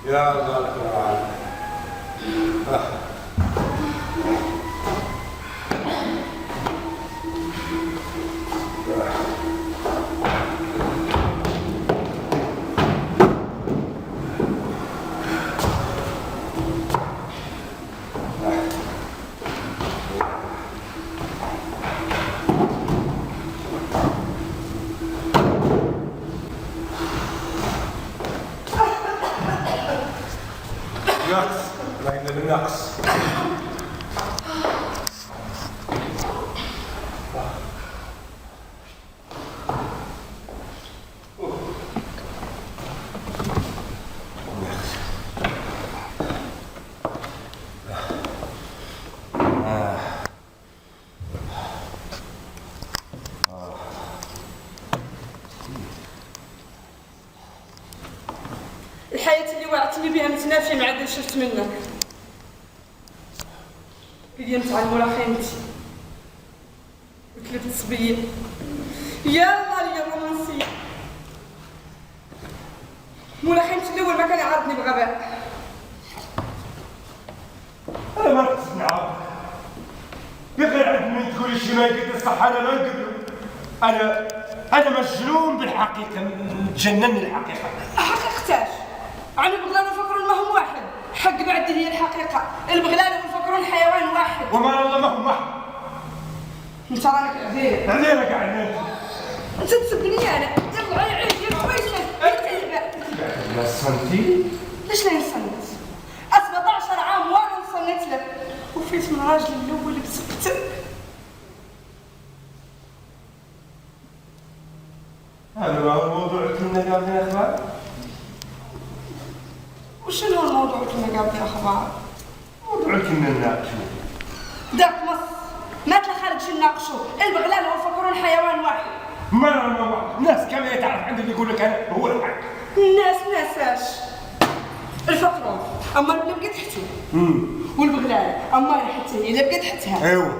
يا الله القرآن. نقص بين النقص. الحياة اللي وعدتني بها متنافية مع اللي شفت منك. قدمت على مورا خيمتي وكلبت صبية. يلا لي الرومانسية. مورا خيمتي الأول ما كان يعرضني بغباء. أنا ما رحت نعرف. يا أخي عند من تقولي شي ما يقدر صح أنا ما نقدر. أنا مجنون بالحقيقة، متجنن الحقيقة. حقيقتاش؟ عن البغلان والفقرون ما هم واحد. حق بعد هي الحقيقة. البغلان والفقرون حيوان واحد. وما الله ما هم واحد. انت رانك عذير. عذيرة قاعد انت تسبني انا. يلا عيد يلا ويشك. لا صنتي؟ ليش لا نصنت؟ 17 عام وانا نصنت لك وفيت من راجل الاول بسبته. هذا هو الموضوع كنا قاعدين اخبار؟ وشنو هو الموضوع كنا قاعدين اخبار؟ موضوع كنا نناقشوا. داك ما تلخالك شو نناقشوا. البغلان والفقرون حيوان واحد. ما واحد. الناس كامله تعرف عندي اللي يقول لك انا هو الواحد. الناس ناساش. الفقرون اما اللي بقيت حتو. والبغلان اما حتى هي اللي بقيت حتها. ايوه.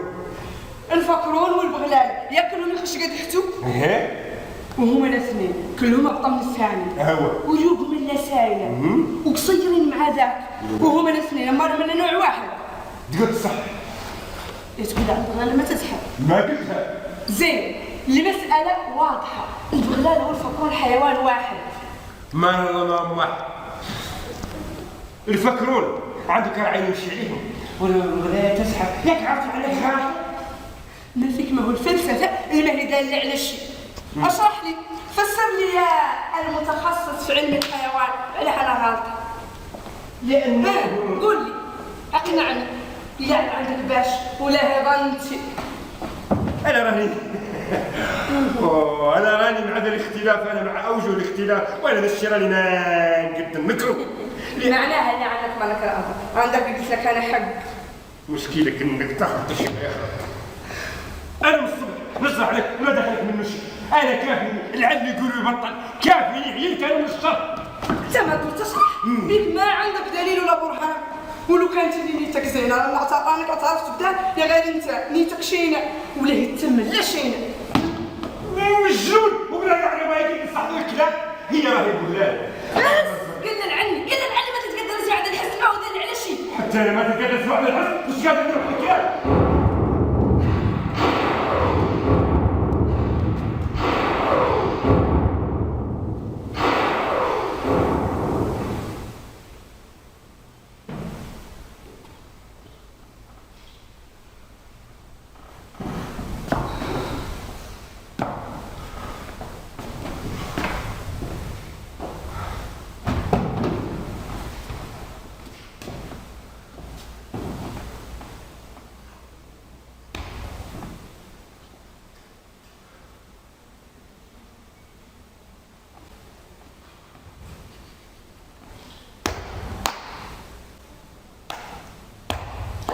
الفقرون والبغلان ياكلهم يخش قد حتو. ايه. وهما الاثنين كلهم اقطع من الثاني. ايوه. وجوبهم الا سايله وقصيرين مع ذاك. وهما الاثنين اما من نوع واحد. قلت صح. تقول على البغلان ما تزحف. ما قلتها. زين المسألة واضحة. البغلان والفقرون حيوان واحد. ما الله ما هم واحد. الفقرون عندك العين يمشي عليهم والبغلان تزحف. ياك عرفت عليك حاجه؟ ما فيك ما هو الفلسفة اللي ما هي دالة على الشيء. اشرح لي فسر لي يا المتخصص في علم الحيوان على انا غلطة. لأنه قول لي اقنعني. يعني عندك باش ولا ظنتي. أنا راني مع ذا الاختلاف، أنا مع أوجه الاختلاف، وأنا نشر راني ما نقدم نكره. معناها اللي عندك ما نكره عندك قلت لك أنا حق. مشكلك إنك تاخذ تشبه يا أخي. أنا من الصبح نصر عليك ما دخلك من مشي. أنا كافي العلم يقولوا يبطل، كافي عيلك أنا من الشر. أنت ما قلت تصح؟ بيك ما عندك دليل ولا برهان. ولو كانت اللي نيتك زينه راني اعترفت بدا يا غير انت نيتك شينه ولا هي تم لا شينه. مجنون وبلا على ما يجي يصحح الكلام هي راهي بلاد. قلنا عني ما تتقدر تسمع هذا الحس ما وداني على شيء. حتى انا ما تقدر تسمع هذا الحس واش قادر نروح لك.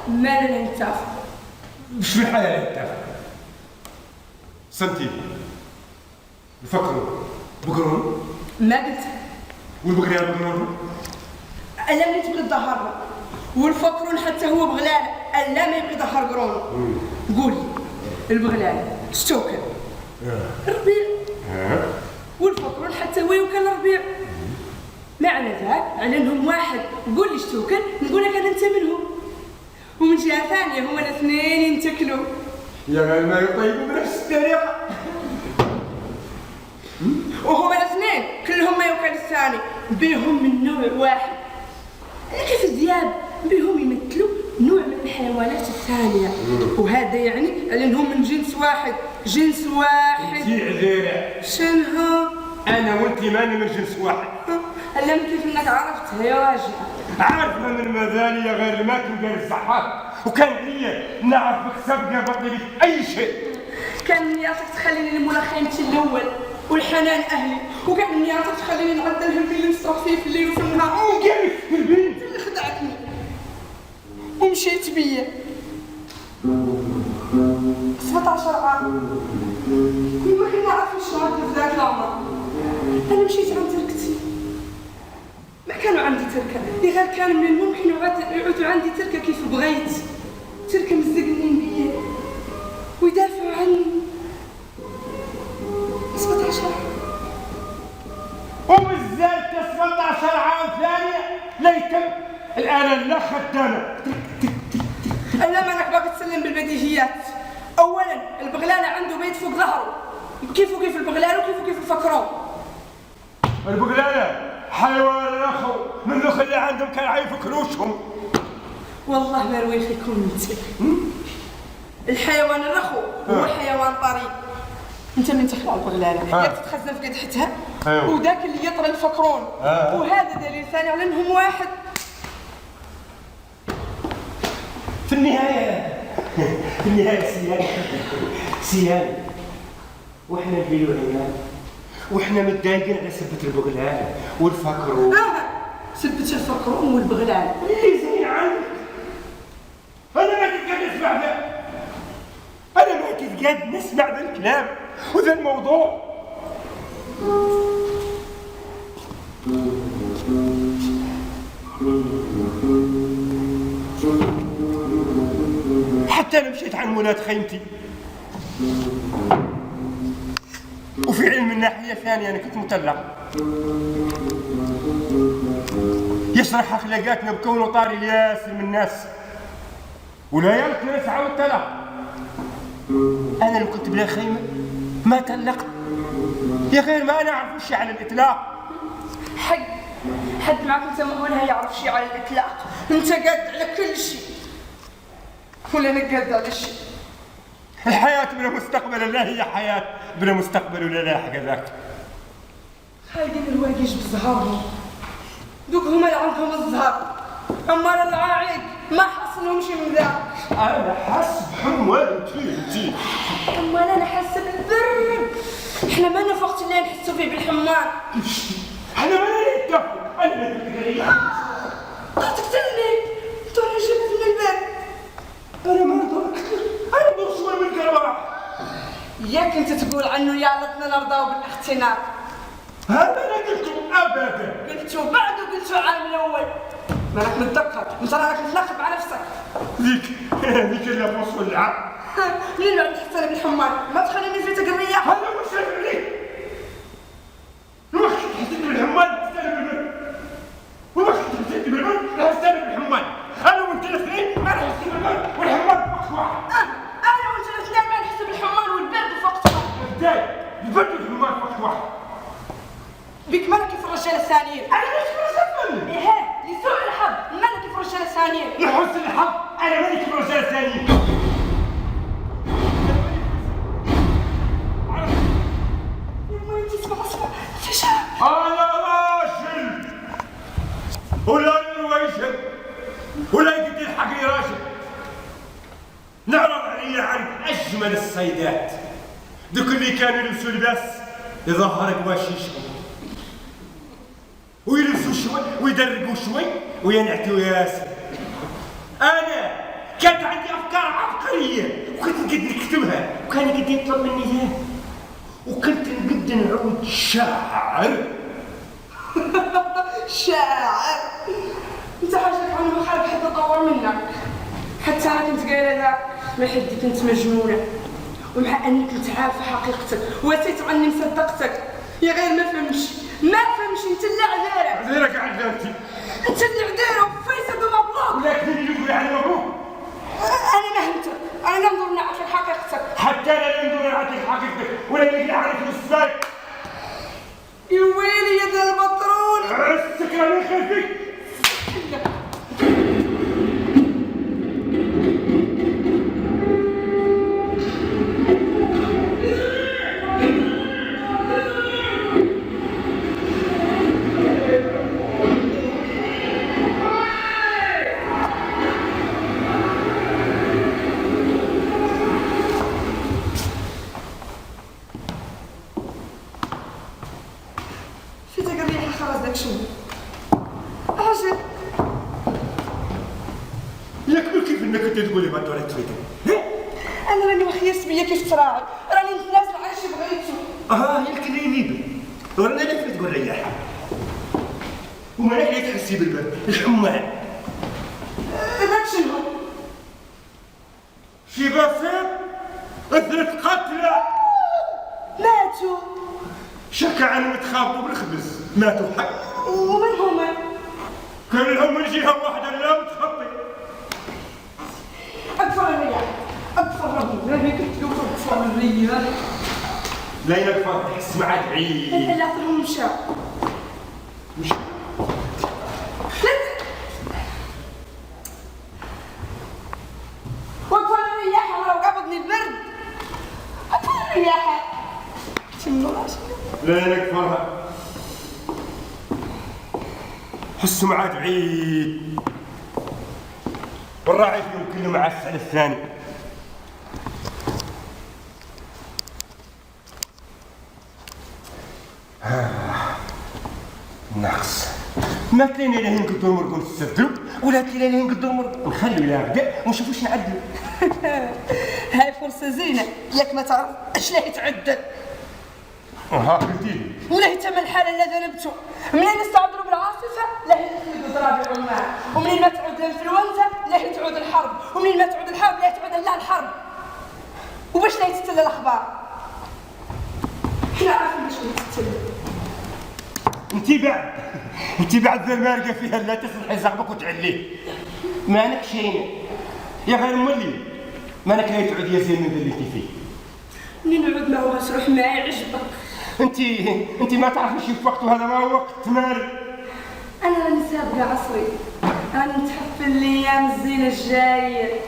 ما لنا نتفق. وش في الحياة نتفق؟ سنتي نفكروا بقرون ما قلت والبقريان بقرون الا ما تبغي تظهر والفكرون حتى هو بغلال الا ما يبغي يظهر قرون. قول لي البغلال شتوكل ربيع والفكرون حتى هو يوكل ربيع. معنى ذاك على انهم واحد. قول لي شتوكل نقول لك انا انت منهم. ومن جهه ثانيه هما الاثنين ينتكلوا يا غير ما يطيبوا بنفس الطريقه. وهما الاثنين كلهم ما يوكل الثاني بيهم من نوع واحد. كيف الذئاب بيهم يمثلوا نوع من الحيوانات الثانيه وهذا يعني على انهم من جنس واحد. جنس واحد انتي عذيرة. شنها؟ انا وانتي ماني من جنس واحد. علم كيف انك عرفتها يا راجل. عارفها من مذالي يا غير الماكل ديال الصحات وكان ليا نعرفك سابقه بطلت اي شيء. كان نياتك تخليني نمولا خيمتي الاول والحنان اهلي وكان نياتك تخليني نعدل الهم اللي نصرخ فيه في الليل وفي النهار. وكيف في البيت اللي خدعتني ومشيت بيا 17 عام ما كنا عارفين شنو هكا في ذاك العمر. انا مشيت عند تركتي ما كانوا عندي تركه غير كان من الممكن يعودوا عندي تركه كيف بغيت. تركه مزقنين بيا ويدافعوا عني. 17 ومازال 17 عام ثانيه لا يتم الان لا خدامه. انا ما باغي تسلم بالبديهيات. اولا البغلانه عنده بيت فوق ظهره كيف البغلانه وكيف الفكرون. البغلانه حيوان الاخو من الاخ اللي عندهم كان عيفكروشهم. والله ما رويخ يكون انت. الحيوان الرخو هو حيوان طري. انت من تخلع البغلانه ياك تتخزن في قدحتها وذاك اللي يطري الفكرون. وهذا دليل ثاني على انهم واحد. في النهايه سيان واحنا نبيلو عيال واحنا متضايقين على سبة البغلان والفكرون. سبة الفكرون والبغلان اللي زين عندك. انا ما كنت قاعد نسمع ذا. انا ما كنت قاعد نسمع ذا الكلام وذا الموضوع. حتى انا مشيت عن مولات خيمتي. وفي علم الناحية الثانية أنا كنت مطلق. يشرح أخلاقاتنا بكونه طاري الياسر من الناس ولا يمكن نسعى والطلاق. أنا اللي كنت بلا خيمة ما طلقت يا غير ما نعرف شيء على الإطلاق. حد معك أنت مهولها يعرف شيء على الإطلاق. أنت قاد على كل شيء ولا أنا قاد على شيء. الحياة بلا مستقبل لا هي حياة بلا مستقبل ولا لا حاجة ذاك. خايدين الواقيش بزهرهم دوك هما اللي عندهم الزهر. أما العاعق ما حصلهمش من ذاك. أنا حاسس بحموان انتي. أما أنا حاسة بالبرد. إحنا ما نفقت اللي نحسوا فيه بالحمام. أنا ما نتفق. أنا نتفق. تقتلني. ترى جبت من البرد. أنا ما نضرك. أنا بوصل من الكرباح. ياك أنت تقول عنه يا لطنا نرضاو بالاختناق. هذا أنا قلته أبدا. قلتو بعد وقلتو عام الأول. مالك متذكر انت راك تنقب على نفسك. ذيك اللي بوص واللعب. منين بعد حسن بن حمار ما تخليني في تقريه. هذا واش عليك؟ واش حسن بن حمار حسن بن واش حسن بن حسن بن حمار انا وانت الاثنين ما نحس بالمال والحمار وقت واحد. انا وانت الاثنين ما نحس بالحمار والبرد في وقت واحد. ازاي؟ البرد والحمار في وقت واحد. بك مالك كيف الرجال الثانيين. انا مش مرسل. ايه لسوء الحظ مالك كيف الرجال الثانيين. لحسن الحظ انا مالي كيف الرجال الثانيين. أنا راجل ولا نرويجل ولا يقدر يلحق لي راجل. نعرض علي عرض أجمل الصيدات دوك اللي كانوا يلبسوا لباس يظهر قواشيش ويلبسوا شوي ويدرقوا شوي وينعتوا ياسر. أنا كانت عندي أفكار عبقرية وكنت نقدر نكتبها وكان يقدر يطلب مني ذهب وكنت نقدر نعود شاعر. شاعر انت حاجتك عن مخالف حتى اطور منك. حتى انا كنت قايله لا لحدي كنت مجنونه ومع اني كنت عارفه حقيقتك واتيت عني مصدقتك. يا غير ما فهمش انت اللي عذيره. عذيرك عذرتي انت اللي عذيره وفيصل ومبروك. ولكن اللي يقول على مبروك انا ما همتك. انا ننظر نعرف حقيقتك. حتى انا ننظر نعرف حقيقتك ولا نقدر نعرف السباك. يا ويلي يا ذا البطرون. عزك راني خلفك. تقولي ما توريت فيك. انا راني ما خيرت بيا كيف تراعي راني نتنازل على شي بغيتو. ياك اللي نيبل ورانا لك تقول رياحه ومالك اللي تحسي بالبرد الحمان. هذاك شنو؟ شي بسيط 3 قتلى ماتوا. شكا عن متخابطوا بالخبز ماتوا حق. ومن هما؟ كان لهم من جهه واحده لا متخطي. أكثر الرياح أكثر ربي لا بيك تقول أكثر الرياح. لا يكفر تحس مع بعيد. لا أكثرهم مشى. وأكثر الرياح ولو قبضني البرد. أكثر الرياح. لا يكفرها. حسوا مع بعيد. والراعي فيهم كله مع السعد الثاني. ناقص ما تلينا لهين نقدروا نمرقوا نستبدلوا ولا تلينا لهين نقدروا نمرقوا نخلوا لا غدا ونشوفوا واش نعدلوا. هاي فرصة زينة ياك ما تعرف اش لا يتعدل. قلتيلي ولا يتم الحالة اللي ذنبته منين نستعبروا بالعاصفة لا هي تخلق ضراب العمال ومنين ما تعود الانفلونزا لا هي تعود الحرب ومنين ما تعود الحرب لا تعود لا الحرب. وباش لا يتتلى الاخبار حنا عارفين باش يتتلى. انتي بعد ذا المارقه فيها لا تصلحي زغبك وتعليه مانك شينه يا غير مولي مانك لا تعود يا زين من اللي انتي فيه. منين نعود ما هو تروح معايا عجبك. انتي ما تعرفيش في وقت وهذا ما هو وقت ماري. انا راني سابقه عصري راني نتحفل الايام الزينه الجايه.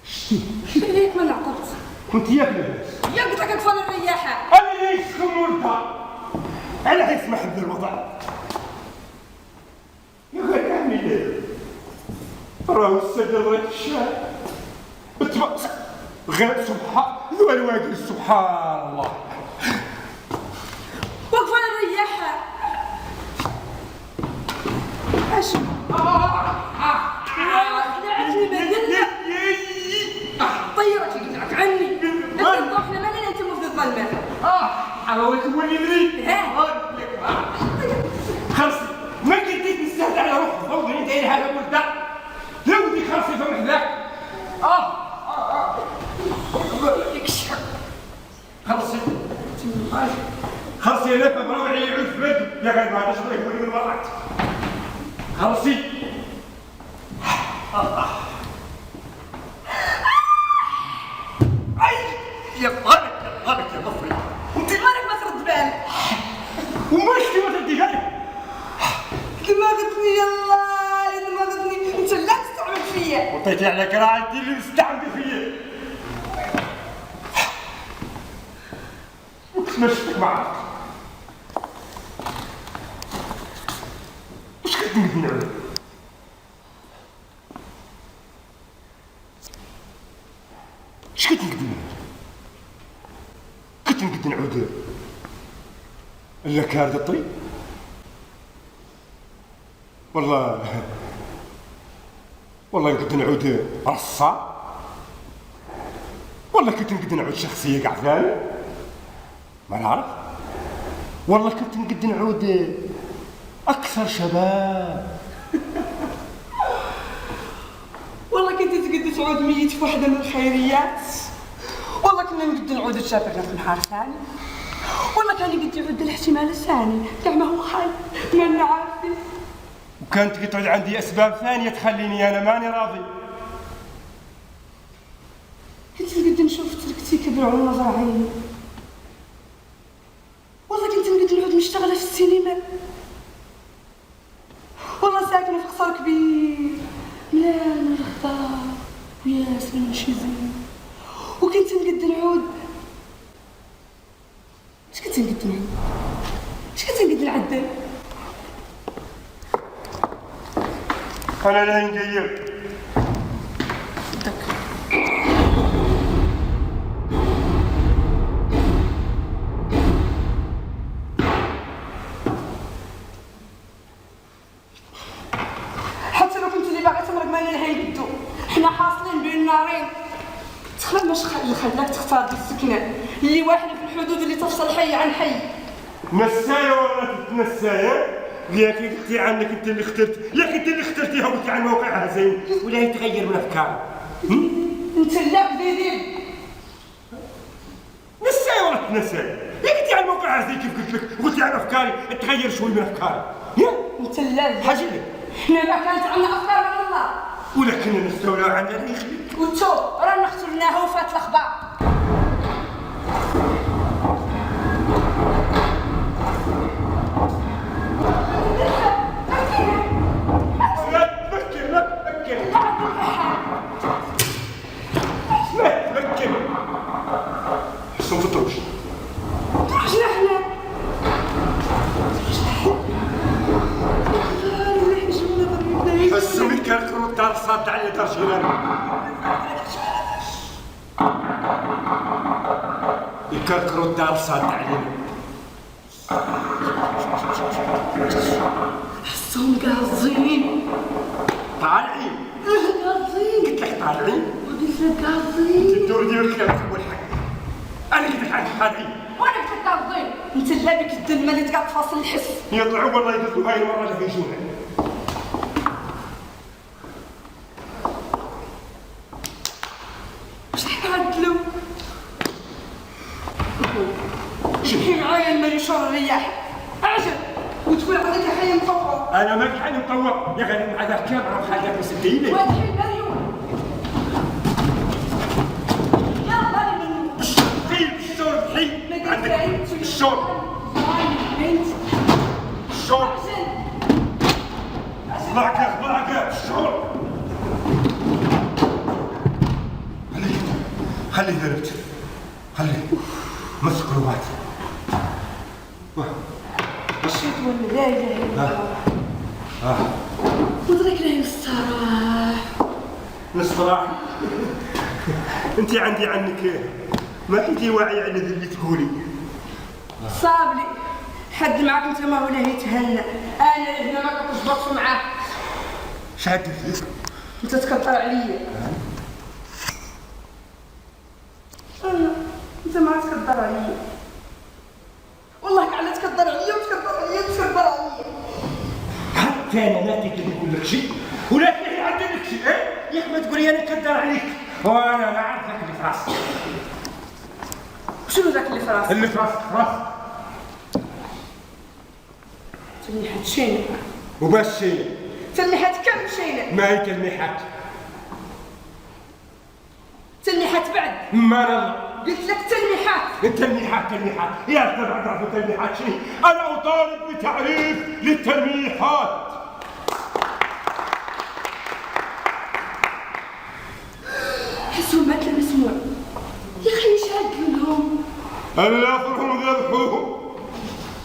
شتي ليك ما نعقلت. كنت ياك لاباس. يا قلت لك اطفال الرياحه. انا اللي يسخن وردها على يسمح بالوضع. يا غير نعمل راهو السجل راه الشارع غير سبحان الواقع سبحان الله. وقف على الرياحه. اش خدعتني مدلة طيرك يقطعك عني انت طاحنا مالنا انت مفضل الظلمه. حواويك هو اللي مريض. خلصي ما قديت نستهدى على روحك فوق انت هذا ولده. لا ودي خلصي فم حذاك. خلصي خلصي لك بروعي يعود في بلده يا غير ما هذا شغله يقول من وراك. خلصي اي يا طارق يا ضفري انت مالك ما ترد بالك؟ وماش كيما تردي بالك؟ دماغتني يلا دماغتني، انت لا تستعمل فيا. وطيتي على كراهتي اللي مستعمل فيا. وتمشيك معاك. واش كنت نقول؟ اش كنت نقول؟ كنت نعود لك هذا الطريق. والله كنت نعود رصا. والله كنت نعود شخصية كاع ثانية ما نعرف. والله كنت نعود أكثر شباب. والله كنت تقد تعود ميت في وحده من الخيريات. والله كنا نقد نعود تشافرنا في نهار ثاني. والله كان يقد يعود الاحتمال الثاني كاع ما هو خايف ما لنا عارفين. وكانت قطعد عندي أسباب ثانية تخليني أنا ماني راضي. كنت نقد نشوف تركتي كبر على نظر عيني. والله كنت نقد نعود مشتغلة في السينما. والله ساكنة في قصر كبير مليان الخضار وياسمين وشيزين. وكنت نقد نعود اش كنت نقد نعود؟ اش كنت نقد نعدل؟ أنا لا نقير. حتى لو كنت اللي باغي تمرق مالي لها يبدو. حنا حاصلين بين نارين. تخيل واش خلاك تختار ديك السكنة اللي واحدة في الحدود اللي تفصل حي عن حي. نساية ولا تتنساية؟ ياك قلتي عنك انت اللي اخترت، ياك انت اللي اخترتيها وقلتي عن موقعها زين ولا يتغير من افكارك؟ انت لا بديدي نساية ولا تتنساية؟ ياك قلتي عن موقعها زين كيف قلت لك وقلتي عن افكاري تغير شوي من افكاري. انت لا حاجة لك حنا ما كانت عندنا افكار من الله ولكن نستولى عنها اللي يخليك. وتو رانا قتلناه وفات الاخبار. الدار صاد على دار جيراني. يكركروا الدار صاد علينا. حسهم قاصين. طالعين. قاصين. قلت لك طالعين. قلت لك قاصين. تدور ديال كلامك هو الحق. انا قلت لك عن طالعين. وانا قلت لك قاصين. انت لا بك الدلمه اللي تقعد تفاصل الحس. يطلعوا والله يقولوا هاي المره اللي يجونا. شحي معايا الماء يشر الرياح اعجب وتقول عليك حي مطور. انا ما حي مطور يا غالي مع ذاك كاميرا وخالدك مسديني. وهذا حي مريم. يلا من طيب الشرب حي عندك الشرب. بنت الشرب. ضعك الشرب. خليه ذربت. خليه مسك روحك. أشهد أن لا إله إلا الله ودرك لا يستراح. نستراح؟ أنت عندي عنك ما كنتي واعية على اللي تقولي. صابلي حد معك أنت ما ولا يتهنى. أنا ابن ما كنتش بطف معاه. شحال قلت لك؟ أنت تكثر عليا. أنت ما تكثر عليا. انا ما تقدر نقول لك شيء ولكن احنا عندنا لك شيء ياك ما تقولي انا كدار عليك وانا نعرف ذاك اللي في راسك. شنو ذاك اللي في راسك؟ اللي في راسك تلميحات شينة. وباش شينة؟ تلميحات كم شينة؟ ما هي تلميحات؟ تلميحات بعد؟ ما الله قلت لك تلميحات. تلميحات يا أخي بعد عرفوا تلميحات شنو؟ أنا أطالب بتعريف للتلميحات. حسوا مات المسموع يا أخي ايش عاد لهم؟ ألافهم ذبحوه.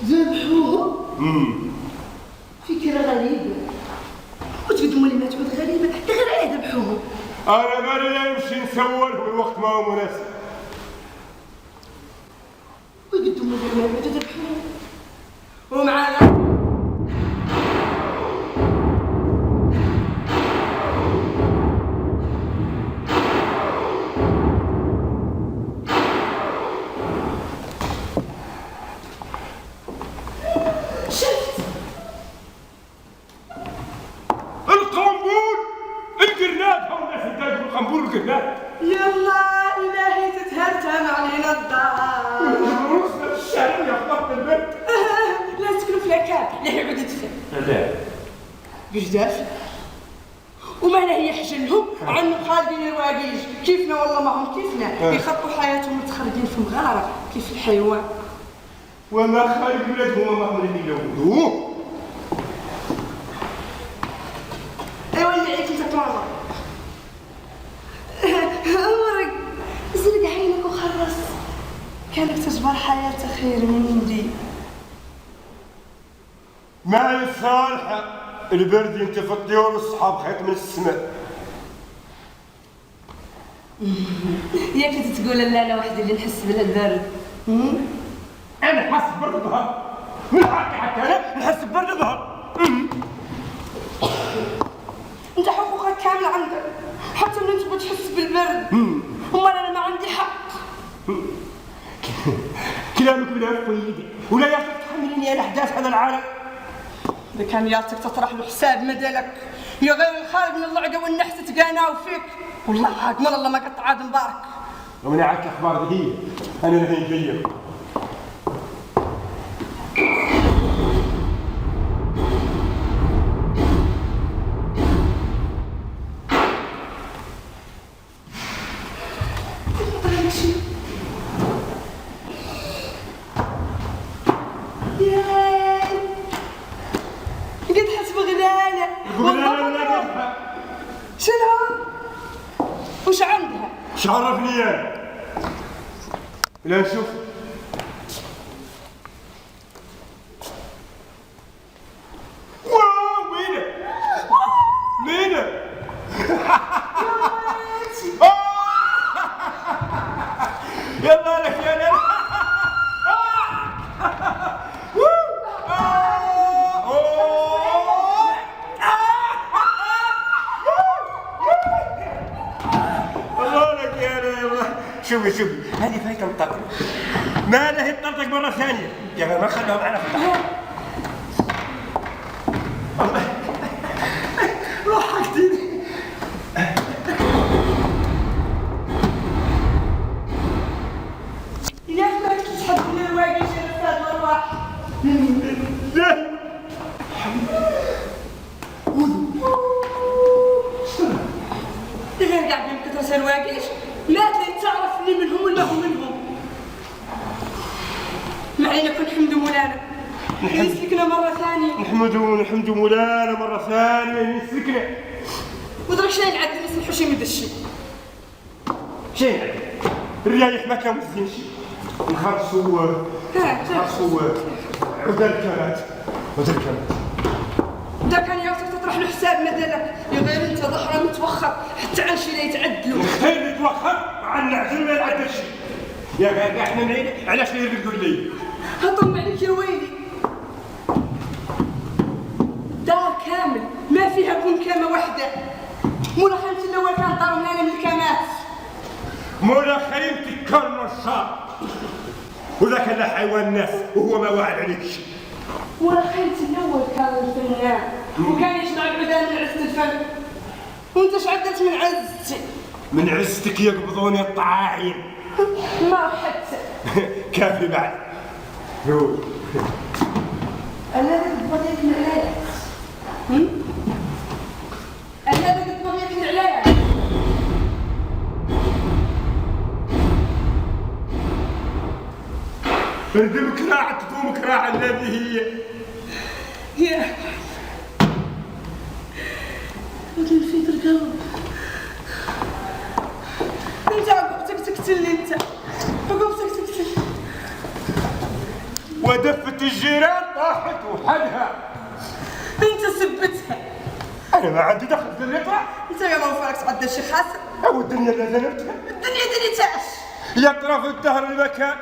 ذبحوه؟ فكرة غريبة. وتقدموا لي ما تعود غريبة، غير عليه ذبحوه. أنا مالي لا يمشي نسوى لهم الوقت ما هو مناسب. ويقدموا لي ما تعود ذبحوه. ومعانا يلا إلهي تتهرتم علينا الدار. الشارع يا خبط البيت. لا تسكنوا في الأكاد، لا يعود يدفن. لا. بجداف؟ وما هي حجلهم عنهم خالدين الواقيج، كيفنا والله ما هم كيفنا، يخطوا حياتهم متخرجين في مغارة كيف الحيوان. وما خالد ولادهم ما هم اللي يلوثوه. ايوا اللي عليك انت طالع. عمرك زرق عينك وخرس، كانك تجبر حياة خير من دي. معي صالحة البرد انت في الطيور والصحاب خيط من السماء. ياك انت تقول لا انا وحدي اللي نحس بالبرد. انا نحس ببرد ظهر من حقي حتى انا نحس ببرد ظهر. انت حقوقك كاملة عندك حتى ان انت بتحس بالبرد. امال انا ما عندي حق. كلامك بلا فويدي ولا ياك تحملني على احداث هذا العالم. اذا كان يالتك تطرح له حساب مدلك يا غير الخارج من اللعقه والنحس تقاناو فيك والله عاد من الله ما قطع عاد مبارك. ومن عاد الاخبار هي انا لهي جايه. شنو؟ وش عندها؟ ايش عرفني انا؟ لا نشوف. واو مينا مينا يلا لك يا ناس. شوفي هذه فايته مطرطق ما له تطرطق مره ثانيه يا ما خلوها معنا في البحر. ضحكتني. يا اخي ما تسحب من الواقي شي استاذ الارواح. لا غير قاعد من كثر الواقيش لا تعرف اللي منهم ولا هم منهم. معينا كن حمد مولانا يسلكنا مرة ثانية. نحمدو مولانا مرة ثانية يسلكنا. ودرك شنو ينعدل نسمحو شي من الشي. شنو ينعدل؟ الريايح ما كان مزيان شي. نخرصو عدا الكرات. دا كان يعطيك تطرح له حساب مثلك يا غير انت ظهره متوخر حتى عن شي لا يتعدلوا. خير يتوخر عن نعزل ما يتعدل شي. يا غير احنا نعيد علاش اللي تقول لي؟ هطم عليك يا ويلي. دار كامل ما فيها كون كامة واحدة. مولا خيمتي الاول كان دار مليانة من الكامات. مولا خيمتي كرم الشار. وذاك اللي حيوان الناس وهو ما واعد عليك شي. وانا خالتي الاول كان الفنان وكان يجمع العدال من عزة الفن، وانت اش عدت من عزتي؟ من عزتك يقبضوني الطعاين. ما حتى كافي بعد. قول. انا بدك العلاج. انا بدك العلاج. اردم كراعة تقوم كراعة الذي يا ودي الفيدر قلب. انت عقبتك تقتلني، انت عقبتك تقتلني. ودفة الجيران طاحت وحدها. انت سبتها. انا ما عندي دخل في اللي طاح. انت يا موفرك تعدى شي خاسر. او الدنيا اللي ذنبتها. الدنيا دنيتاش. يطرف الدهر المكان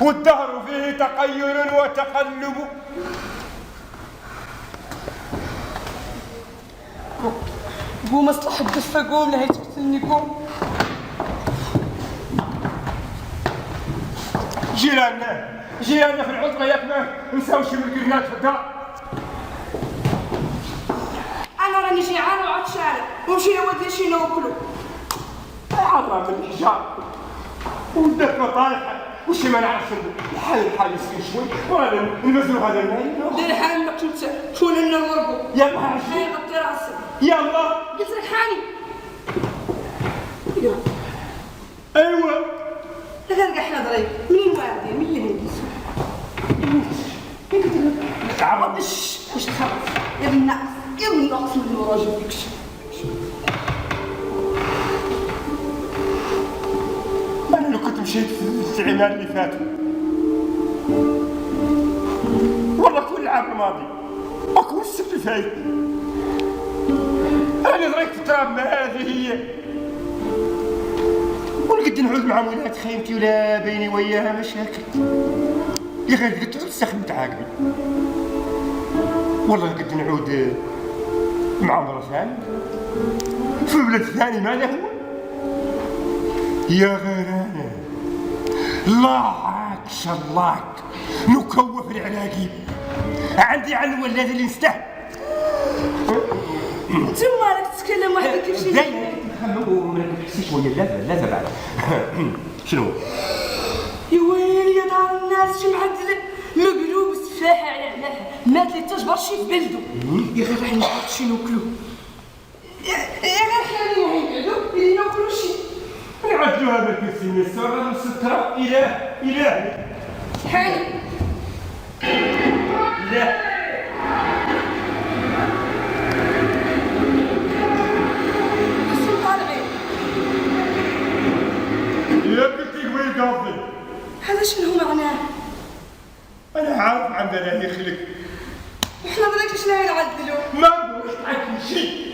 والدهر فيه تغير وتقلب. قوم اصلح الدفة، قوم لهي تقتلني، قوم. جيراننا في العطلة ياك ما نساوش من القرنات في الدار. انا راني جيعانة وعطشانة ومشي ودي شي ناكلو. عرى من الحجار والدفة طايحة وشي ما نعرفش الحال يسكن شوي ورانا ننزلوا هذا الماء. دير حالك انت شكون لنا نضربو. يلا عشي هاي غطي راسك. يلا. قلت لك حالي. ايوه هذا احنا ضريب منين وادي من اللي هندي تعبط. وش تخبط يا ابن الناس، يا ابن الناس من ورا جنبك. انا لو كنت مشيت في الاستعمال اللي فاتوا والله كل العام الماضي اكون السبت الفايت راني ضريت في التراب. ما هذه هي ولقد نعود مع ولاد خيمتي ولا بيني وياها مشاكل. يا اخي قد تعود تستخدم تعاقبي والله قد نعود مع مرة ثانية في بلد ثاني. ماذا هو يا غيرانا الله عاكش الله نكوف العلاقي عندي عنو الذي اللي نستهل. انت مالك تتكلم وحدك كيف شي دايما ومركب حسي شويه لا بعد. شنو يا ويلي يا دار الناس شي معدله مقلوب سفاحه على علاها مات لي تجبر شي في بلدو. يا غير راح نحط شي ناكلو. يا غير خلينا نقعدو اللي ناكلو شي نعدلوها بالكرسي من السره نسترا الهي حالي. لا يا بنتي وين قاضي؟ هذا شنو معناه؟ انا عارف عندنا يخلق احنا دريك شنو نعدلو. ما نقدرش تعدل شيء.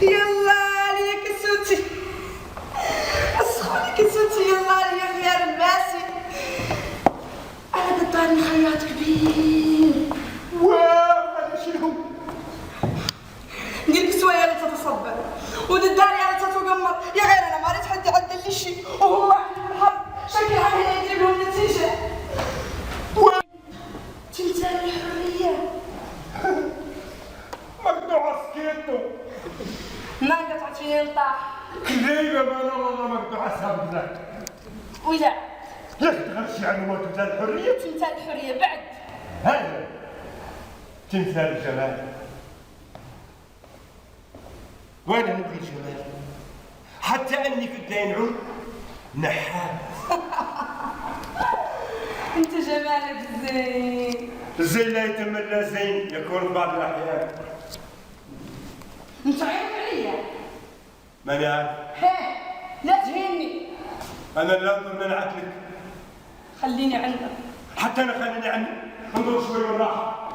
يلا لي يا كسوتي اسخوني كسوتي. يلا لي يا خيار الماسي. انا قدامي خياط كبير. واو هذا شنو؟ ندير لك سوايع لا تتصبر ودار يا تتقمر. يا غير انا ما ريت حد يعدل لي شيء وهو عند الحظ شكلها هنا يجيب لهم نتيجه. تمثال الحريه مقطوع سكيتو ما قطعت فيني نطاح. كذيبه ما والله مقطوع سابق ذاك. ولا ليش تغشي عن موت تمثال الحريه؟ تمثال الحريه بعد هذا تمثال الجمال. وانا نبغي الجمال حتى اني كنت نعود نحات. انت جمالك زين. الزين لا يتم الا زين يكون في بعض الاحيان. انت عينك عليا. ماني عارف. هيه لا تهيني. انا لا اظن منعت لك. خليني عندك. حتى انا خليني عني انظر شوي بالراحه.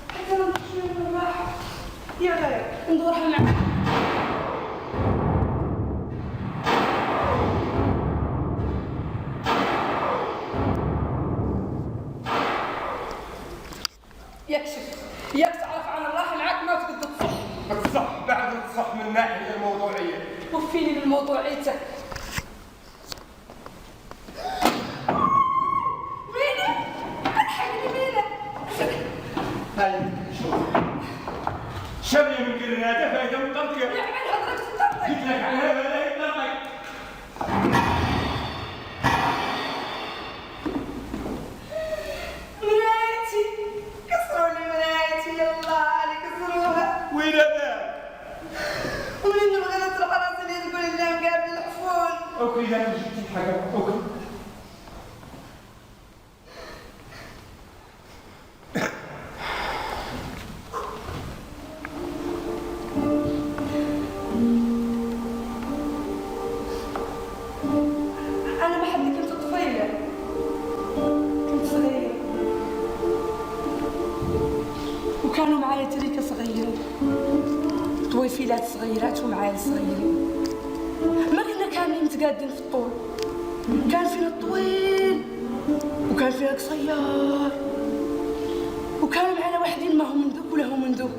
حتى انا شوي بالراحه. يا غير ندورها معك. ياك شفت ياك تعرف عن الله معاك ما تقدر تصح. الصح بعد الصح من الناحيه الموضوعيه. وفيني من موضوعيتك. مينا الحقني مينا. هاي شوف شبيه من قرناده فايده مطلقه. يا عمي هضرك تطلق. قلت لك على هذا لا يطلق. مرايتي كسروا لي مرايتي يلا عليك كسروها. وين هذا؟ ومن نبغى نطرق راسي اللي تقول لي مقابل الحفول. اوكي لا جبتي حاجه اوكي. أنا ما حد كنت طفيلة، كنت صغيرة وكانوا معايا تريكة صغيرة، طويفيلات صغيرات ومعايا صغيرين. ما كنا كاملين متقادين في الطول، كان فينا الطويل وكان فينا قصير، وكانوا معنا واحدين ما هو من ذوك ولا هو من ذوك.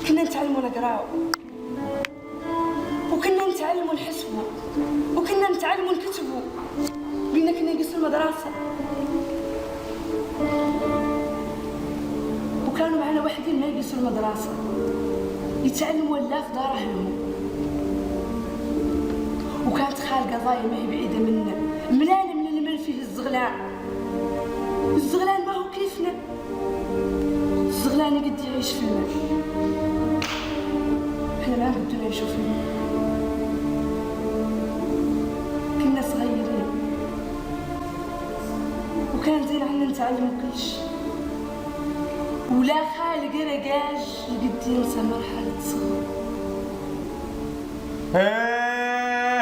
كنا نتعلموا نقراو وكنا نتعلموا نحسبوا وكنا نتعلموا نكتبوا. قلنا كنا نقص المدرسة وكانوا معنا واحدين ما يقصوا المدرسة يتعلموا ولا في دار أهلهم. وكانت خالقة ضايع ما هي بعيدة منا، ملانة من المل فيه الزغلان. الزغلان ما هو كيفنا، الزغلان قد يعيش في المل، احنا ما قد نعيشوا في المل. كنا صغيرين وكان زين عنا نتعلموا كل شيء، ولا خالق رقاش قد ينسى مرحلة صغر.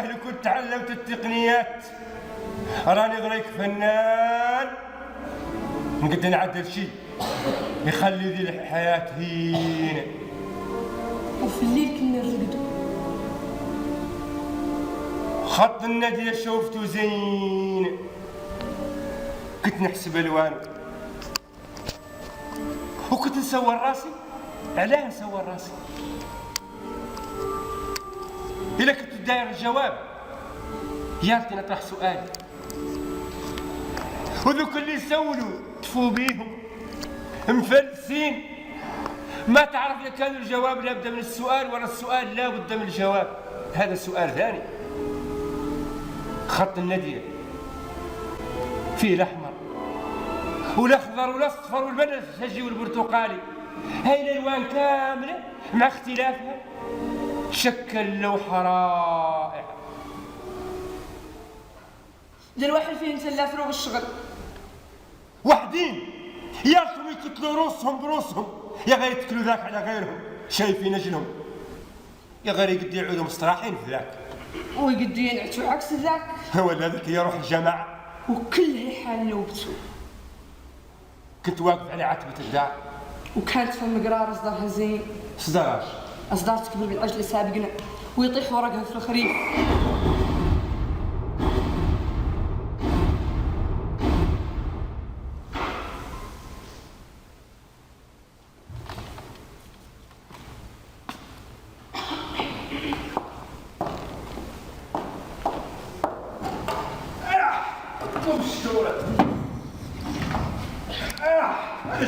لو كنت تعلمت التقنيات راني غريك فنان نقدر نعدل شيء يخلي ذي الحياة هينة. وفي الليل كنا نرقدوا. خط النادية شوفته زين كنت نحسب الوان وكنت نسور راسي. علاه نسور راسي؟ إلا كنت داير الجواب يالتي نطرح سؤال، وذوك اللي يسولوا تفو بيهم مفلسين ما تعرف إذا كان الجواب لابد من السؤال ولا السؤال لابد من الجواب. هذا سؤال ثاني. خط النادية فيه الأحمر والأخضر والأصفر والبنفسجي والبرتقالي، هاي الألوان كاملة مع اختلافها شكل لوحة رائعة. الواحد فيهم تلا فروغ الشغل وحدين يالكم يقتلوا روسهم بروسهم، يا غير يتكلوا ذاك على غيرهم شايفين اجلهم، يا غير يقد يعودوا مستراحين في ذاك ويقدوا ينعتوا عكس ذاك. ولا ذاك يروح الجماعة وكلها يحال لوبتو. كنت واقف على عتبة الدار وكانت فم قرار اصدارها زين. صدراش اصدار تكبر بالاجل سابقنا ويطيح ورقها في الخريف.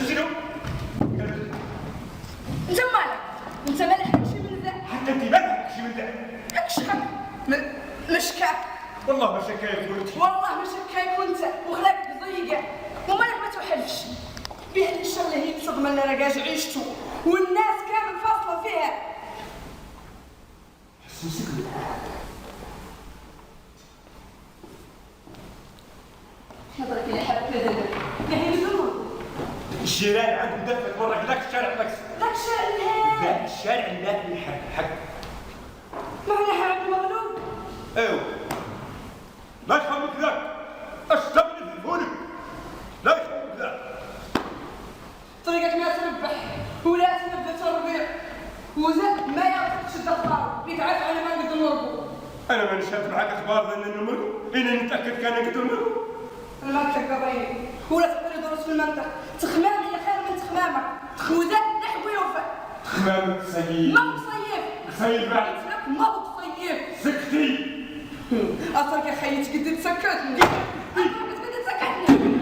شنو؟ انت مالك؟ انت مالك شي من ذا؟ حتى انت مالك شي من ذا؟ هاك شحال؟ مشكاك. والله ما شكاك قلت. والله ما شكاك وانت وخلاك ضيقه ومالك ما توحلش. بهذه الشغله هي تصدم لنا رقاش عيشتو والناس كامل فاصله فيها. نظرك اللي حرك لنا لا هي بدون الجيران عندهم دفة مرة ذاك الشارع ذاك ذاك الشارع الهادي. ذاك الشارع اللي اللي حق معناها عبد المغلوب. ايوه لا يخمك ذاك اشتغل في فولك لا يخمك ذاك. طريقك ما تربح ولا تنبت الربيع وزاد ما يعطيك شد الخار يتعرف على ما نقدر نربو. انا ما نشهد معك اخبار ذا انه نمرقوا الا نتاكد كان نقدر نمرقوا. انا ما كتبقى ولا تقدر دروس في المنطق تخمام خمامك خوذا نحبو يوفى خمامك صيف ما بصيف صيف بعد ما بصيف سكتي اصلك يا خيي تقدر تسكتني تقدر تسكتني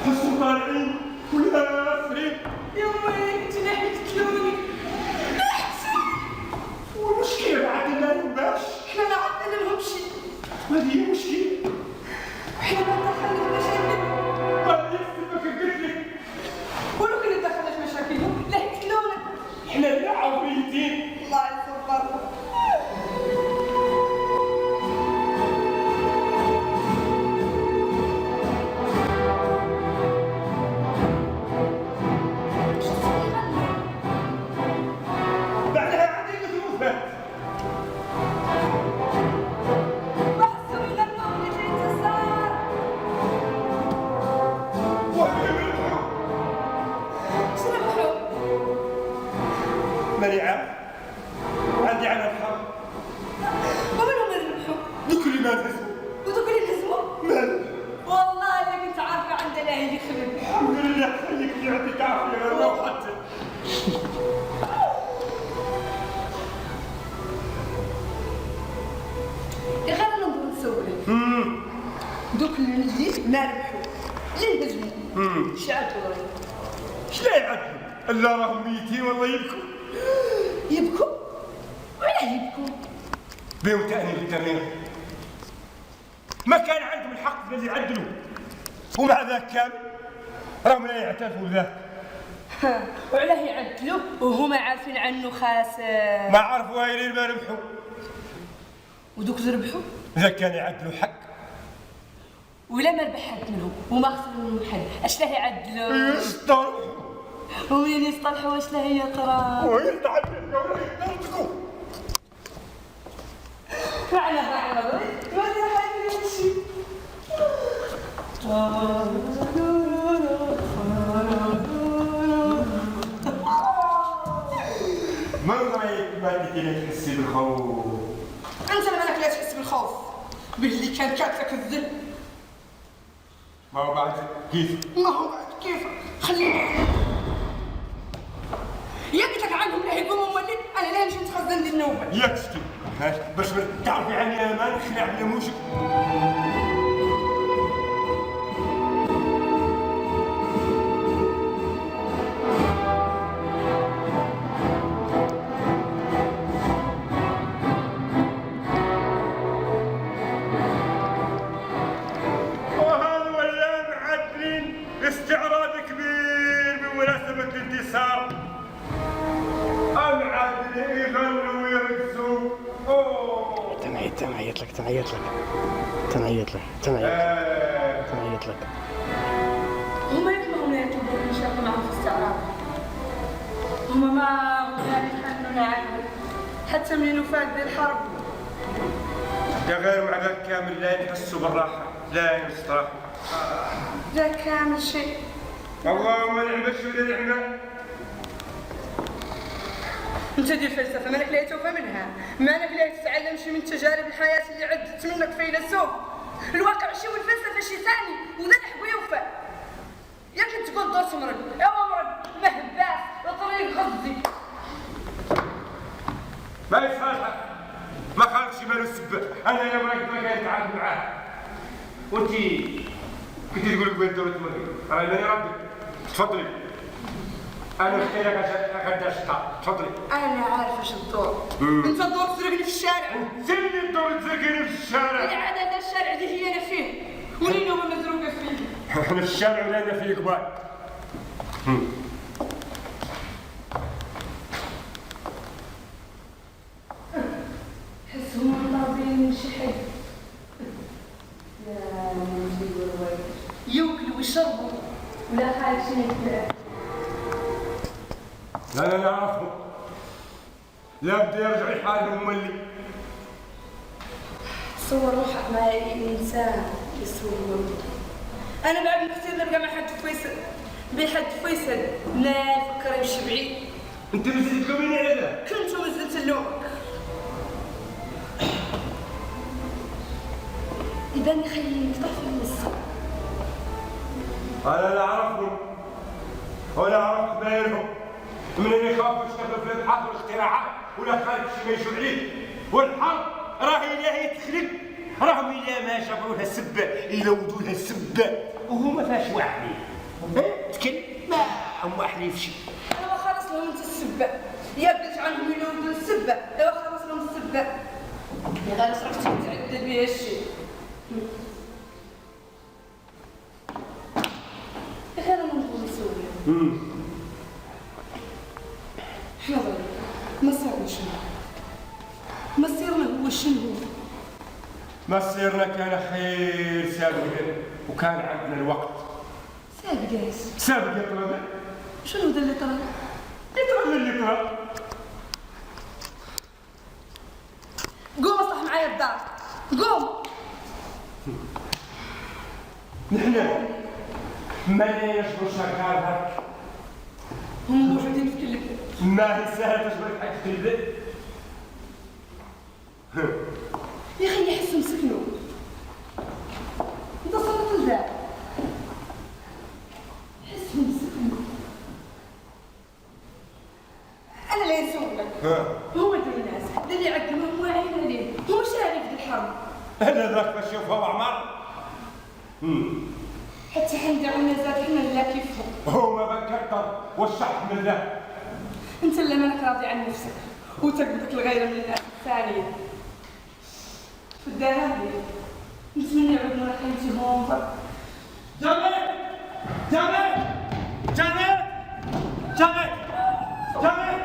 خصو طالعين ولا فريق يمي انت ليه تقتلوني والمشكلة بعد ما نباش احنا ما عندنا لهم شيء هذه هي المشكلة احنا ما دخلنا مشاكل ما يكتبك قلت لك ولو كنا دخلنا مشاكلهم ليه يقتلونا احنا لا عفريتين الله يصبر بعدها عندي ظروفات بحثوا يغنوا من الانتصار وهي من الحب شنو الحب؟ ماني عارف عندي على الحب ومن هم الحب؟ ذوك اللي ما تهزموا وذوك اللي نهزموا؟ مالك والله اللي كنت عارفه عند الله يخرب الحمد لله خليك يعطيك عافية والله حتى يا خلينا ننظر نسولك دوك الجديد ما ربحوا اللي انهزموا شعبوا شلا يعدلوا الا راهم ميتين والله يبكوا يبكوا ولا يبكوا بيهم تأنيب الضمير ما كان عندهم الحق الذي يعدلوا ومع ذاك كان راهم لا يعترفوا بذاك وعلاه يعدلوا وهما عارفين عنه خاسر ما عرفوا هاي لين ما ربحوا ودوك اللي ربحوا اذا كان يعدلوا حق ولا ما ربح حد منهم وما خسر منهم حد اش لاه يعدلوا يصطلحوا ومنين يصطلحوا واش لاه يقرا ويتعدلوا وينطقوا فعلا ما راح شيء ما رايك ما تقدري تحسي بالخوف انت مالك لا تحس بالخوف باللي كان كاتلك الذل ما هو بعد كيف ما هو بعد كيف خليني يا قلت لك عنهم لا يقوموا مولين انا لا نمشي نتخزن لي النوبه يا تشتي باش تعرفي عني ما نخلع بلا موجب وهذا ولا معدلين استعراض كبير بمناسبة الانتصار المعادلين يغنوا ويرقصوا اوه تنعيط لك تنعيط لك هما يطلعوا لا يطلبوا من شاء معهم في الاستعراض هما ما يحنون عنه حتى من وفات ذي الحرب يا غير مع ذاك كامل لا يحسوا بالراحة لا يستراحوا ذا كامل شيء اللهم نعمة ولا نعمة انت دير فلسفه مالك لا توفى منها مالك لا تتعلم شي من تجارب الحياه اللي عدت منك فيلسوف الواقع شي والفلسفه شي ثاني وذا نحبو يوفى يا كنت تقول دور تمرد يا مرض مهباس وطريق غزي ما يصالحك ما خالفش مالو السبة انا يا مريض ما كان يتعامل معاه وانت كنت تقول لك بين دورة المغرب انا ماني ربك تفضلي انا نحكي لك غدا شطا تفضلي انا عارفه اش الدور انت الدور تزرقني في الشارع زلي الدور تزرقني في الشارع العاده هذا الشارع اللي هي انا فيه ولين هما مزروقه فيه احنا في الشارع ولا انا في قبال حس هما طالبين من شي حد يا نجيب الويل ياكلوا ويشربوا ولا خايفين يتبعوا لا نعرفهم لا بده يرجع لحالهم مولي تصور روحك مع انسان يسوي انا بعد نختار نلقى مع حد فيصل بحد فيصل لا فكر يمشي بعيد. انت نزلت له من هذا؟ كنت نزلت له. يبان يخليني نفطر في النص. انا لا اعرفهم ولا اعرف باينهم من اللي يخافوا يشتغلوا في الابحاث والاختراعات ولا خارج شي ما يجوا عليه. والحرب راهي الهي تخلق، راهم الا ما جابوا لها السبه يلوذوا لها السبه وهو ما فيهاش واحد. تكلم ما هم واحد في شيء. انا خلص لهم انت السبه يا بنت عنهم يلوذوا السبه. ايوا خلص لهم السبه يا غير صرفت تعدل بها الشيء. هذا من نقول سوريا. احنا ضايعين مصيرنا شنو؟ مصيرنا هو شنو؟ مصيرنا كان خير سابقا وكان عندنا الوقت. سابق ايش؟ سابق يا طلبة. شنو ذا اللي طلع؟ يطلع من اللي طلع. قوم اصلح معايا الدار. قوم. نحن ما نشبر شكار هاك. هم موجودين في كل بلد. ما هي سهلة تجبرك حق في البلد. يا اخي يحسوا مسكنوا. انت صرت الباب. حسوا مسكنوا. انا لا يسولك. هو ذا الناس، ذا اللي عقلهم واعيين عليه، هو شارك في الحرب. انا ذاك بشوفها وعمر. حتى حندعونا زاد حنا لا كيفهم. هو ما بكتر والشحم من ذا. انت اللي مانك راضي عن نفسك وتقبلك الغير من الناس الثانيه. في الدار هذه نتمنى عدنا راح نجي هون برا. جامد جامد جامد جامد جامد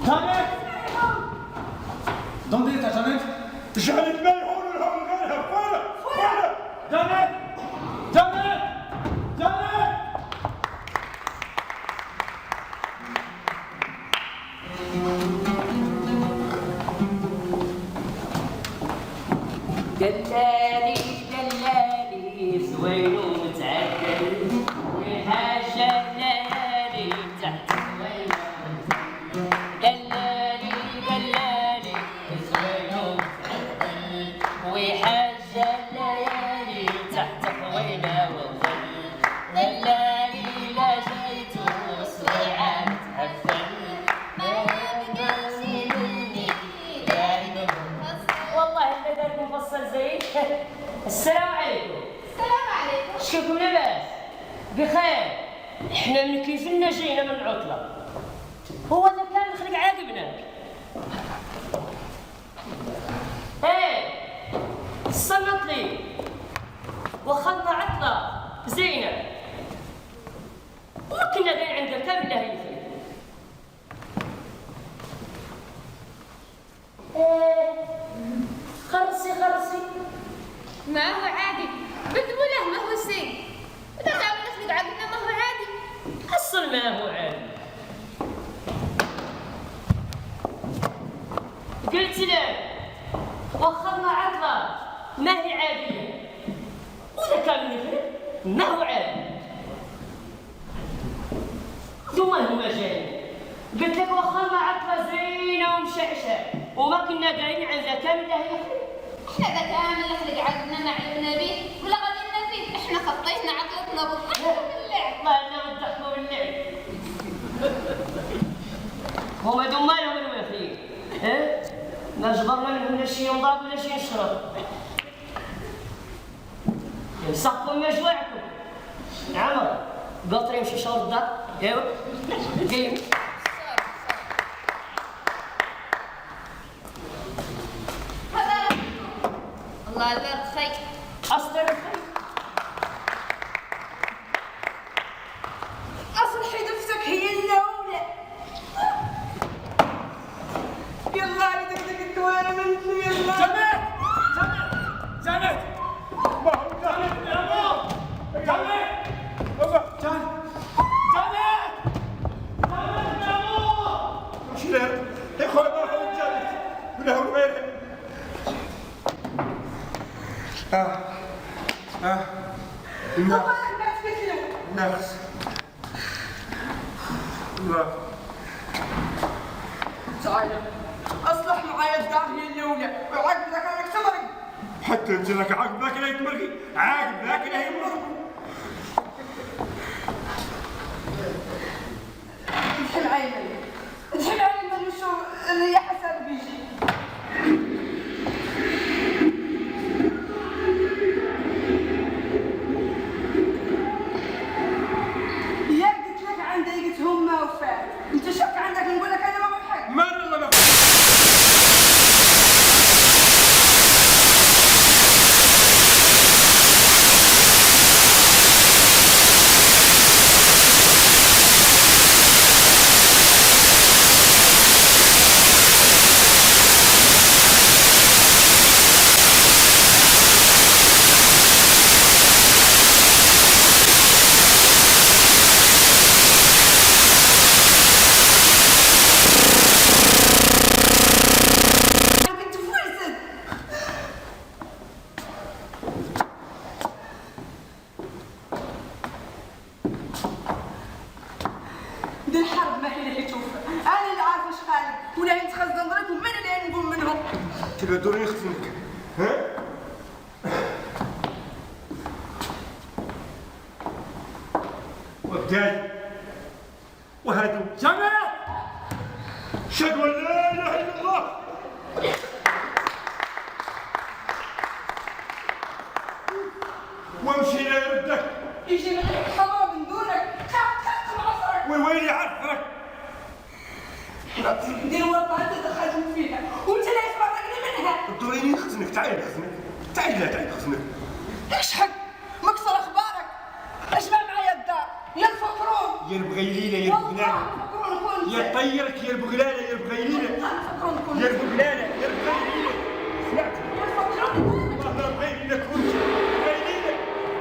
جامد. دونك انت جامد؟ جامد ما يقولوا لهم غيرها فولا فولا. جامد جامد جامد. دلالي دلالي زوين ومتعدل والحاجة الليالي تحت زوين. دلالي دلالي زوين ومتعدل وحاجة الليالي تحت خوينا وظل. دلالي لا جيت وصيعة تهفل ما يبقى مني دايما. والله اللي دار مفصل زين. السلام عليكم. السلام عليكم. شكون لاباس؟ بخير. احنا من كيفنا جينا من العطلة. هو ذا كان خلق عاقبنا. ايه صنط لي وخلنا عطلة زينة وكنا قاعدين عند الكامل الله يخليك. خرصي ما هو عادي، بتقول له ما هو زين. إذا قام نخلق عقلنا ما هو عادي. أصل ما هو عادي. قلت له وخرنا عطلة ما هي عادية وإذا كان مثل ما هو عادي. ثم هو جاي قلت لك وخرنا عطلة زينة ومشعشع وما كنا قايلين عن ذا كامل الله يخلق. احنا ذا كامل نخلق عقلنا ما علمنا به ولا غادينا فيه. احنا خطينا عقلتنا بالضحك وباللعب. الله يلا بالضحك وباللعب. هما دمالهم يا اخي. ما جبرنا منهم لا شي ينضاق ولا شي يشرب. ينسقوا مجوعكم. عمر قطر يمشي شهر الدار. ايوا قيم. هذا الله يبارك فيك. اصدر الخير. اصلحي نفسك هي الاولى. يلا ردك الدوانه منتو يلا. جامد جامد ما هو جامد يا ابو جامد ابا جامد جامد يا ابو. شنو يا اخوي ما هو جامد ولا هو غيره. وقالك ما تتكلم. ناقص. الله. تعال اصلح معايا الدار هي الاولى وعقب ذاك راك تمرق. حتى انت لك عقبك لا يتمرقي، عقبك لا يمرقوا. ادحم عيني ادحم عيني نشوف الرياح حسن بيجي. يا قلت لك عندي قلت هما وفات انت شك عندك نقول لك انا ما بحق. مرة ما كنت فلسد. دي الحرب ما هي اللي تشوفها، انا اللي عارفه ايش قالك ولا انت خاص نضربك ومن اللي نقول منهم. تبى دوري نخدمك. ها؟ وبداي وهذا جماعة أشهد أن لا إله إلا الله. وامشي لا يردك. يجي من الحمام من دونك تحت عصرك. وين يعرفك؟ دير ورطة انت دخلت فيها وانت لا يفرقني منها. دوريني نخدمك، تعالي نخدمك. تعالي نخدمك. ايش حق مكسر اخبارك. اشبع معايا الدار يا الفقرون. يا البغيليلة يا البغلالة. يا طيرك يا البغلالة يا البغيليلة. يا البغلالة يا البغيليلة. سمعت؟ والله البغيليلة كنت البغيليلة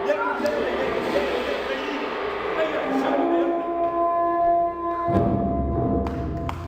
يا البغلالة يا البغلالة يا البغيليلة. طيرك الشمس يا ابني.